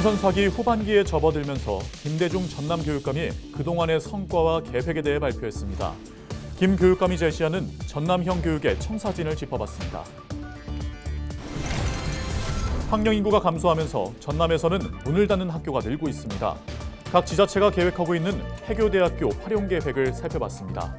민선 사기 후반기에 접어들면서 김대중 전남교육감이 그동안의 성과와 계획에 대해 발표했습니다. 김 교육감이 제시하는 전남형 교육의 청사진을 짚어봤습니다. 학령 인구가 감소하면서 전남에서는 문을 닫는 학교가 늘고 있습니다. 각 지자체가 계획하고 있는 해교대학교 활용 계획을 살펴봤습니다.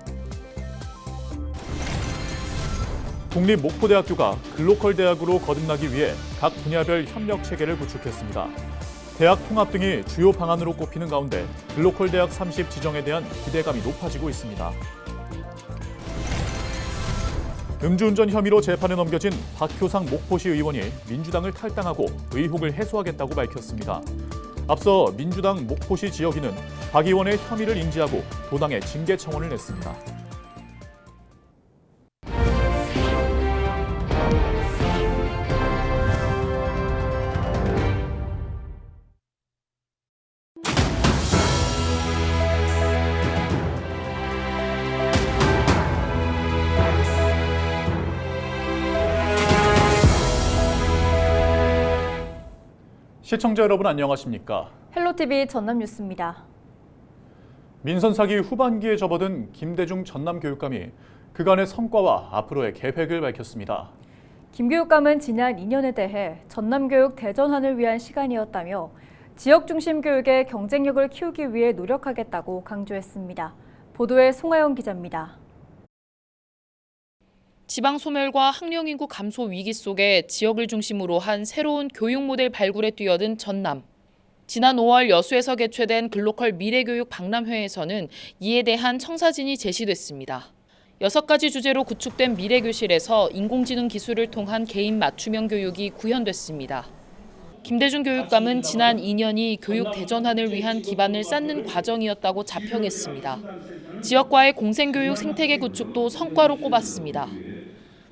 국립목포대학교가 글로컬 대학으로 거듭나기 위해 각 분야별 협력 체계를 구축했습니다. 대학 통합 등이 주요 방안으로 꼽히는 가운데 글로컬 대학 30 지정에 대한 기대감이 높아지고 있습니다. 음주운전 혐의로 재판에 넘겨진 박효상 목포시 의원이 민주당을 탈당하고 의혹을 해소하겠다고 밝혔습니다. 앞서 민주당 목포시 지역위는 박 의원의 혐의를 인지하고 도당에 징계 청원을 냈습니다. 시청자 여러분 안녕하십니까? 헬로티비 전남뉴스입니다. 민선 사기 후반기에 접어든 김대중 전남교육감이 그간의 성과와 앞으로의 계획을 밝혔습니다. 김 교육감은 지난 2년에 대해 전남교육 대전환을 위한 시간이었다며 지역 중심 교육의 경쟁력을 키우기 위해 노력하겠다고 강조했습니다. 보도에 송하영 기자입니다. 지방 소멸과 학령 인구 감소 위기 속에 지역을 중심으로 한 새로운 교육 모델 발굴에 뛰어든 전남. 지난 5월 여수에서 개최된 글로컬 미래교육 박람회에서는 이에 대한 청사진이 제시됐습니다. 6가지 주제로 구축된 미래교실에서 인공지능 기술을 통한 개인 맞춤형 교육이 구현됐습니다. 김대중 교육감은 지난 2년이 교육 대전환을 위한 기반을 쌓는 과정이었다고 자평했습니다. 지역과의 공생교육 생태계 구축도 성과로 꼽았습니다.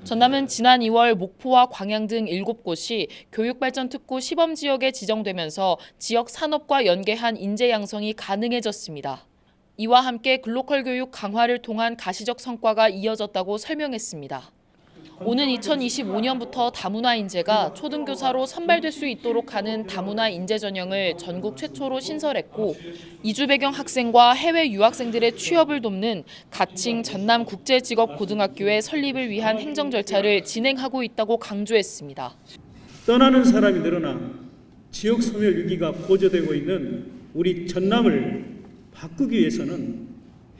전남은 지난 2월 목포와 광양 등 7곳이 교육발전특구 시범지역에 지정되면서 지역 산업과 연계한 인재 양성이 가능해졌습니다. 이와 함께 글로컬 교육 강화를 통한 가시적 성과가 이어졌다고 설명했습니다. 오는 2025년부터 다문화 인재가 초등교사로 선발될 수 있도록 하는 다문화 인재 전형을 전국 최초로 신설했고 이주 배경 학생과 해외 유학생들의 취업을 돕는 가칭 전남국제직업고등학교의 설립을 위한 행정 절차를 진행하고 있다고 강조했습니다. 떠나는 사람이 늘어나 지역 소멸 위기가 고조되고 있는 우리 전남을 바꾸기 위해서는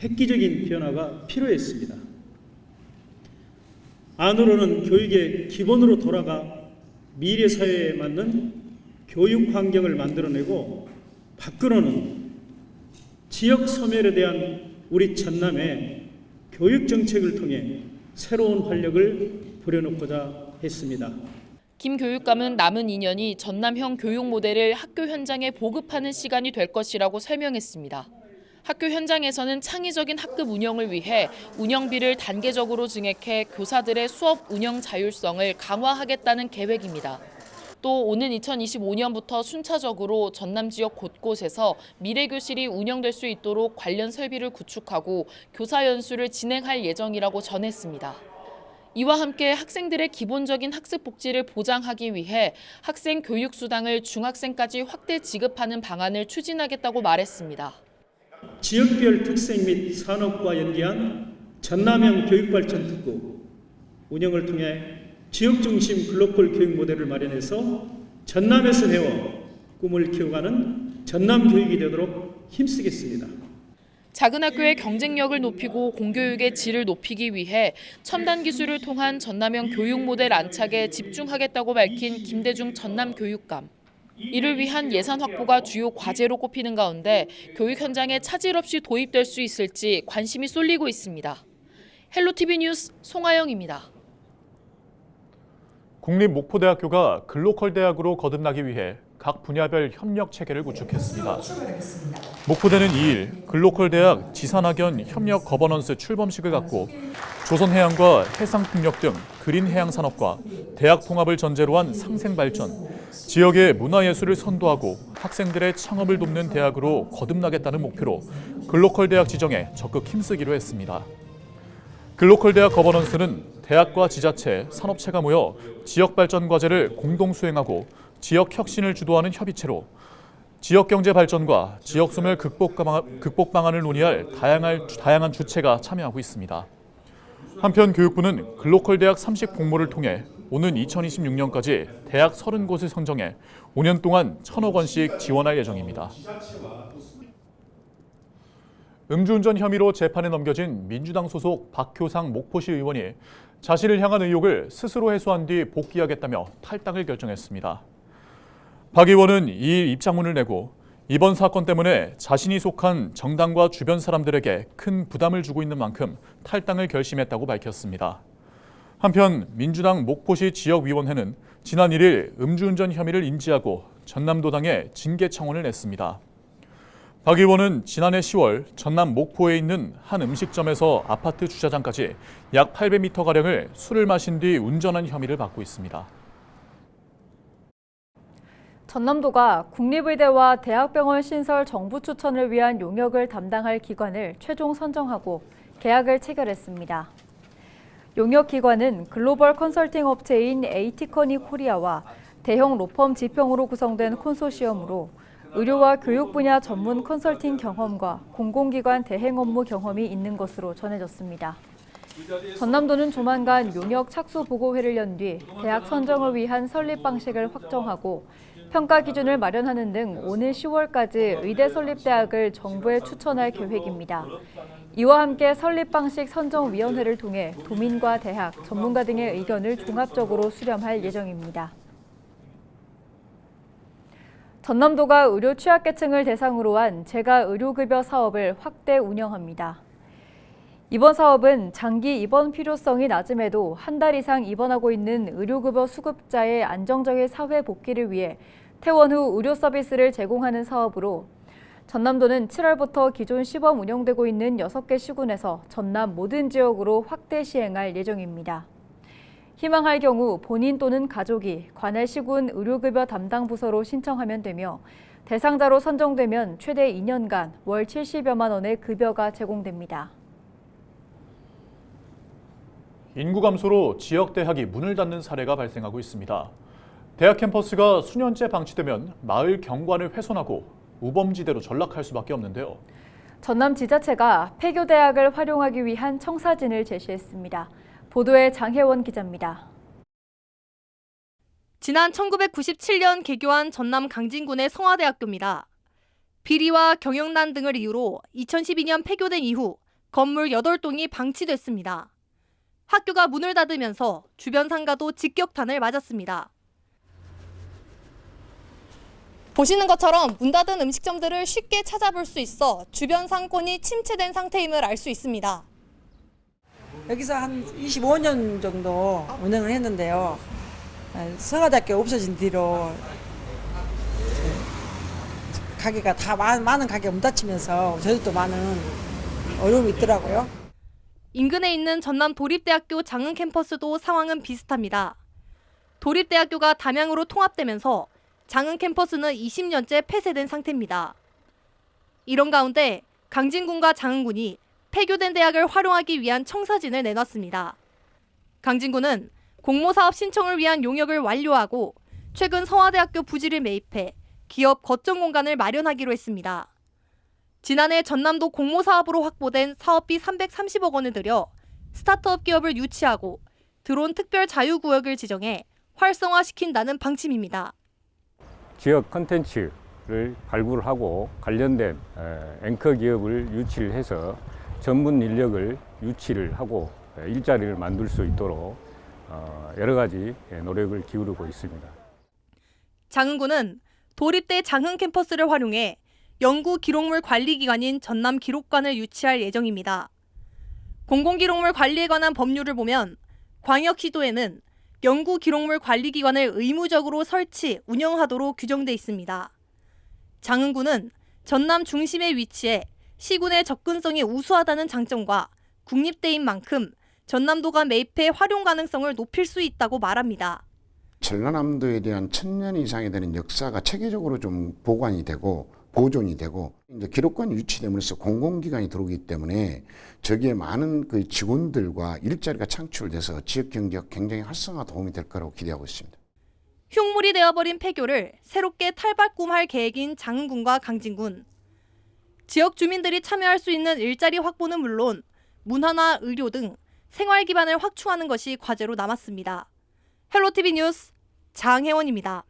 획기적인 변화가 필요했습니다. 안으로는 교육의 기본으로 돌아가 미래 사회에 맞는 교육 환경을 만들어내고 밖으로는 지역 소멸에 대한 우리 전남의 교육 정책을 통해 새로운 활력을 불여넣고자 했습니다. 김 교육감은 남은 2년이 전남형 교육 모델을 학교 현장에 보급하는 시간이 될 것이라고 설명했습니다. 학교 현장에서는 창의적인 학급 운영을 위해 운영비를 단계적으로 증액해 교사들의 수업 운영 자율성을 강화하겠다는 계획입니다. 또 오는 2025년부터 순차적으로 전남 지역 곳곳에서 미래교실이 운영될 수 있도록 관련 설비를 구축하고 교사 연수를 진행할 예정이라고 전했습니다. 이와 함께 학생들의 기본적인 학습 복지를 보장하기 위해 학생 교육 수당을 중학생까지 확대 지급하는 방안을 추진하겠다고 말했습니다. 지역별 특색 및 산업과 연계한 전남형 교육발전특구 운영을 통해 지역 중심 글로컬 교육 모델을 마련해서 전남에서 배워 꿈을 키워가는 전남 교육이 되도록 힘쓰겠습니다. 작은 학교의 경쟁력을 높이고 공교육의 질을 높이기 위해 첨단 기술을 통한 전남형 교육 모델 안착에 집중하겠다고 밝힌 김대중 전남 교육감. 이를 위한 예산 확보가 주요 과제로 꼽히는 가운데 교육 현장에 차질 없이 도입될 수 있을지 관심이 쏠리고 있습니다. 헬로티비 뉴스 송하영입니다. 국립목포대학교가 글로컬 대학으로 거듭나기 위해 각 분야별 협력 체계를 구축했습니다. 목포대는 2일 글로컬 대학 지산학연 협력 거버넌스 출범식을 갖고 조선해양과 해상풍력 등 그린 해양 산업과 대학 통합을 전제로 한 상생 발전, 지역의 문화예술을 선도하고 학생들의 창업을 돕는 대학으로 거듭나겠다는 목표로 글로컬 대학 지정에 적극 힘쓰기로 했습니다. 글로컬 대학 거버넌스는 대학과 지자체, 산업체가 모여 지역 발전 과제를 공동 수행하고 지역 혁신을 주도하는 협의체로 지역 경제 발전과 지역 소멸 극복 방안을 논의할 다양한 주체가 참여하고 있습니다. 한편 교육부는 글로컬 대학 30공모를 통해 오는 2026년까지 대학 30곳을 선정해 5년 동안 1,000억 원씩 지원할 예정입니다. 음주운전 혐의로 재판에 넘겨진 민주당 소속 박효상 목포시 의원이 자신을 향한 의혹을 스스로 해소한 뒤 복귀하겠다며 탈당을 결정했습니다. 박 의원은 2일 입장문을 내고 이번 사건 때문에 자신이 속한 정당과 주변 사람들에게 큰 부담을 주고 있는 만큼 탈당을 결심했다고 밝혔습니다. 한편 민주당 목포시 지역위원회는 지난 1일 음주운전 혐의를 인지하고 전남도당에 징계 청원을 냈습니다. 박 의원은 지난해 10월 전남 목포에 있는 한 음식점에서 아파트 주차장까지 약 800m가량을 술을 마신 뒤 운전한 혐의를 받고 있습니다. 전남도가 국립의대와 대학병원 신설 정부 추천을 위한 용역을 담당할 기관을 최종 선정하고 계약을 체결했습니다. 용역 기관은 글로벌 컨설팅 업체인 에이티커니 코리아와 대형 로펌 지평으로 구성된 콘소시엄으로 의료와 교육 분야 전문 컨설팅 경험과 공공기관 대행 업무 경험이 있는 것으로 전해졌습니다. 전남도는 조만간 용역 착수 보고회를 연 뒤 대학 선정을 위한 설립 방식을 확정하고 평가 기준을 마련하는 등 오는 10월까지 의대 설립 대학을 정부에 추천할 계획입니다. 이와 함께 설립 방식 선정위원회를 통해 도민과 대학, 전문가 등의 의견을 종합적으로 수렴할 예정입니다. 전남도가 의료 취약계층을 대상으로 한 재가 의료급여 사업을 확대 운영합니다. 이번 사업은 장기 입원 필요성이 낮음에도 한 달 이상 입원하고 있는 의료급여 수급자의 안정적인 사회 복귀를 위해 퇴원 후 의료 서비스를 제공하는 사업으로 전남도는 7월부터 기존 시범 운영되고 있는 6개 시군에서 전남 모든 지역으로 확대 시행할 예정입니다. 희망할 경우 본인 또는 가족이 관할 시군 의료급여 담당 부서로 신청하면 되며 대상자로 선정되면 최대 2년간 월 70여만 원의 급여가 제공됩니다. 인구 감소로 지역 대학이 문을 닫는 사례가 발생하고 있습니다. 대학 캠퍼스가 수년째 방치되면 마을 경관을 훼손하고 우범지대로 전락할 수밖에 없는데요. 전남 지자체가 폐교 대학을 활용하기 위한 청사진을 제시했습니다. 보도에 장혜원 기자입니다. 지난 1997년 개교한 전남 강진군의 성화대학교입니다. 비리와 경영난 등을 이유로 2012년 폐교된 이후 건물 8동이 방치됐습니다. 학교가 문을 닫으면서 주변 상가도 직격탄을 맞았습니다. 보시는 것처럼 문 닫은 음식점들을 쉽게 찾아볼 수 있어 주변 상권이 침체된 상태임을 알 수 있습니다. 여기서 한 25년 정도 운영을 했는데요. 성화대학교 없어진 뒤로 가게가 다 많은 가게가 문 닫히면서 저희도 많은 어려움이 있더라고요. 인근에 있는 전남 도립대학교 장흥 캠퍼스도 상황은 비슷합니다. 도립대학교가 담양으로 통합되면서 장흥 캠퍼스는 20년째 폐쇄된 상태입니다. 이런 가운데 강진군과 장흥군이 폐교된 대학을 활용하기 위한 청사진을 내놨습니다. 강진군은 공모사업 신청을 위한 용역을 완료하고 최근 성화대학교 부지를 매입해 기업 거점 공간을 마련하기로 했습니다. 지난해 전남도 공모사업으로 확보된 사업비 330억 원을 들여 스타트업 기업을 유치하고 드론 특별 자유구역을 지정해 활성화시킨다는 방침입니다. 지역 콘텐츠를 발굴하고 관련된 앵커 기업을 유치를 해서 전문 인력을 유치를 하고 일자리를 만들 수 있도록 여러 가지 노력을 기울이고 있습니다. 장흥군은 도립대 장흥 캠퍼스를 활용해 연구 기록물 관리 기관인 전남 기록관을 유치할 예정입니다. 공공기록물 관리에 관한 법률을 보면 광역시도에는 연구 기록물 관리 기관을 의무적으로 설치, 운영하도록 규정돼 있습니다. 장흥군은 전남 중심에 위치해 시군의 접근성이 우수하다는 장점과 국립대인 만큼 전남도가 매입해 활용 가능성을 높일 수 있다고 말합니다. 전라남도에 대한 1000년 이상이 되는 역사가 체계적으로 좀 보관이 되고 보존이 되고 이제 기록관이 유치됨으로써 공공기관이 들어오기 때문에 저기에 많은 그 직원들과 일자리가 창출돼서 지역 경제가 굉장히 활성화 도움이 될 거라고 기대하고 있습니다. 흉물이 되어버린 폐교를 새롭게 탈바꿈할 계획인 장흥군과 강진군. 지역 주민들이 참여할 수 있는 일자리 확보는 물론 문화나 의료 등 생활 기반을 확충하는 것이 과제로 남았습니다. 헬로티비 뉴스 장혜원입니다.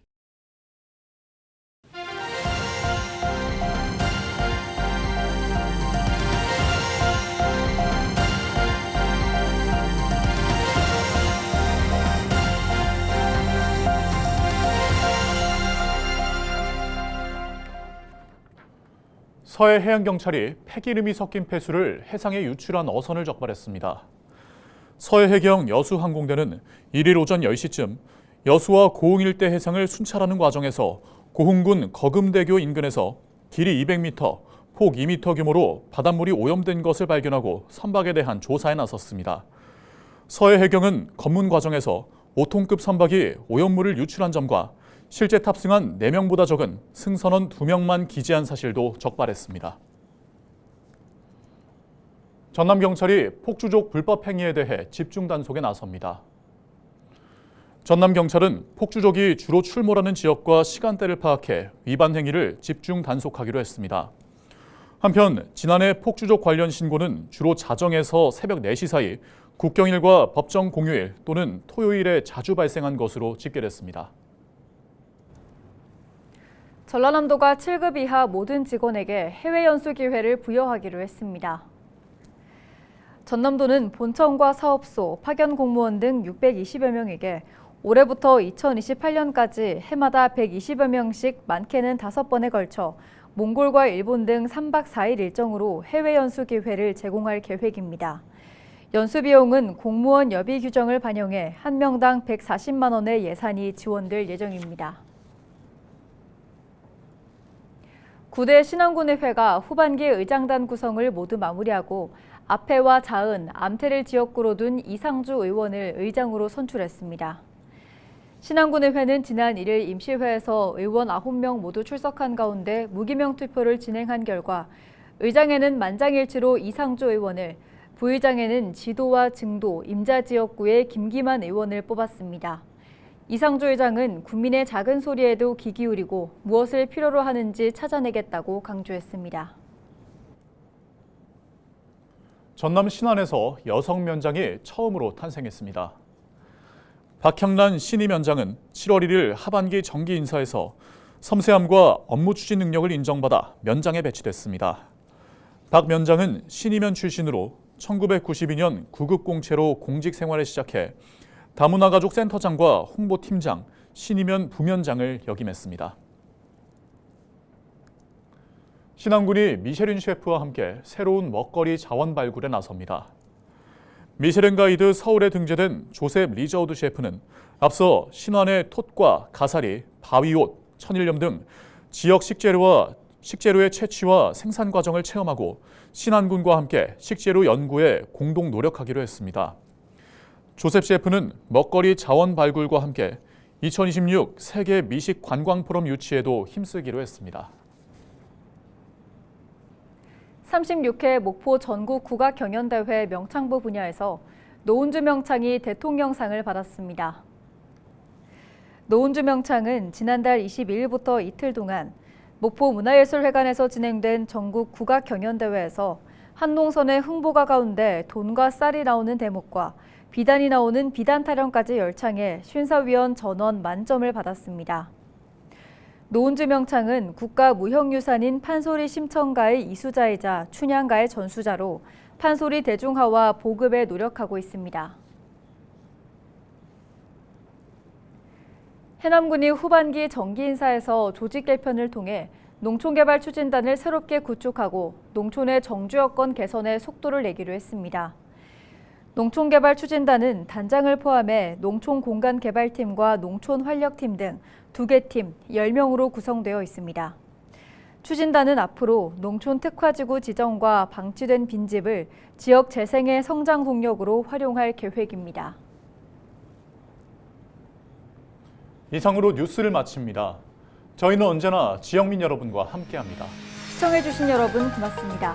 서해 해양경찰이 폐기름이 섞인 폐수를 해상에 유출한 어선을 적발했습니다. 서해 해경 여수항공대는 1일 오전 10시쯤 여수와 고흥 일대 해상을 순찰하는 과정에서 고흥군 거금대교 인근에서 길이 200m, 폭 2m 규모로 바닷물이 오염된 것을 발견하고 선박에 대한 조사에 나섰습니다. 서해 해경은 검문 과정에서 5톤급 선박이 오염물을 유출한 점과 실제 탑승한 4명보다 적은 승선원 2명만 기재한 사실도 적발했습니다. 전남경찰이 폭주족 불법 행위에 대해 집중 단속에 나섭니다. 전남경찰은 폭주족이 주로 출몰하는 지역과 시간대를 파악해 위반 행위를 집중 단속하기로 했습니다. 한편 지난해 폭주족 관련 신고는 주로 자정에서 새벽 4시 사이 국경일과 법정 공휴일 또는 토요일에 자주 발생한 것으로 집계됐습니다. 전라남도가 7급 이하 모든 직원에게 해외 연수 기회를 부여하기로 했습니다. 전남도는 본청과 사업소, 파견 공무원 등 620여 명에게 올해부터 2028년까지 해마다 120여 명씩 많게는 5번에 걸쳐 몽골과 일본 등 3박 4일 일정으로 해외 연수 기회를 제공할 계획입니다. 연수 비용은 공무원 여비 규정을 반영해 한 명당 140만 원의 예산이 지원될 예정입니다. 9대 신안군의회가 후반기 의장단 구성을 모두 마무리하고 앞에와 자은, 암태를 지역구로 둔 이상주 의원을 의장으로 선출했습니다. 신안군의회는 지난 1일 임시회에서 의원 9명 모두 출석한 가운데 무기명 투표를 진행한 결과 의장에는 만장일치로 이상주 의원을, 부의장에는 지도와 증도, 임자지역구의 김기만 의원을 뽑았습니다. 이상주 의장은 국민의 작은 소리에도 귀 기울이고 무엇을 필요로 하는지 찾아내겠다고 강조했습니다. 전남 신안에서 여성 면장이 처음으로 탄생했습니다. 박형란 신임위원장은 7월 1일 하반기 정기 인사에서 섬세함과 업무 추진 능력을 인정받아 면장에 배치됐습니다. 박 면장은 신임위원 출신으로 1992년 구급공채로 공직 생활을 시작해 다문화가족센터장과 홍보팀장, 신임위원 부면장을 역임했습니다. 신안군이 미쉐린 셰프와 함께 새로운 먹거리 자원 발굴에 나섭니다. 미쉐린 가이드 서울에 등재된 조셉 리저우드 셰프는 앞서 신안의 톳과 가사리, 바위옷, 천일염 등 지역 식재료의 채취와 생산 과정을 체험하고 신안군과 함께 식재료 연구에 공동 노력하기로 했습니다. 조셉 셰프는 먹거리 자원 발굴과 함께 2026 세계 미식 관광 포럼 유치에도 힘쓰기로 했습니다. 36회 목포 전국 국악 경연대회 명창부 분야에서 노은주 명창이 대통령상을 받았습니다. 노은주 명창은 지난달 22일부터 이틀 동안 목포 문화예술회관에서 진행된 전국 국악 경연대회에서 한동선의 흥보가 가운데 돈과 쌀이 나오는 대목과 비단이 나오는 비단 타령까지 열창해 심사위원 전원 만점을 받았습니다. 노은주 명창은 국가무형유산인 판소리 심청가의 이수자이자 춘향가의 전수자로 판소리 대중화와 보급에 노력하고 있습니다. 해남군이 후반기 정기 인사에서 조직 개편을 통해 농촌개발 추진단을 새롭게 구축하고 농촌의 정주 여건 개선에 속도를 내기로 했습니다. 농촌개발 추진단은 단장을 포함해 농촌공간개발팀과 농촌활력팀 등 2개 팀 10명으로 구성되어 있습니다. 추진단은 앞으로 농촌 특화지구 지정과 방치된 빈집을 지역 재생의 성장 동력으로 활용할 계획입니다. 이상으로 뉴스를 마칩니다. 저희는 언제나 지역민 여러분과 함께합니다. 시청해주신 여러분 고맙습니다.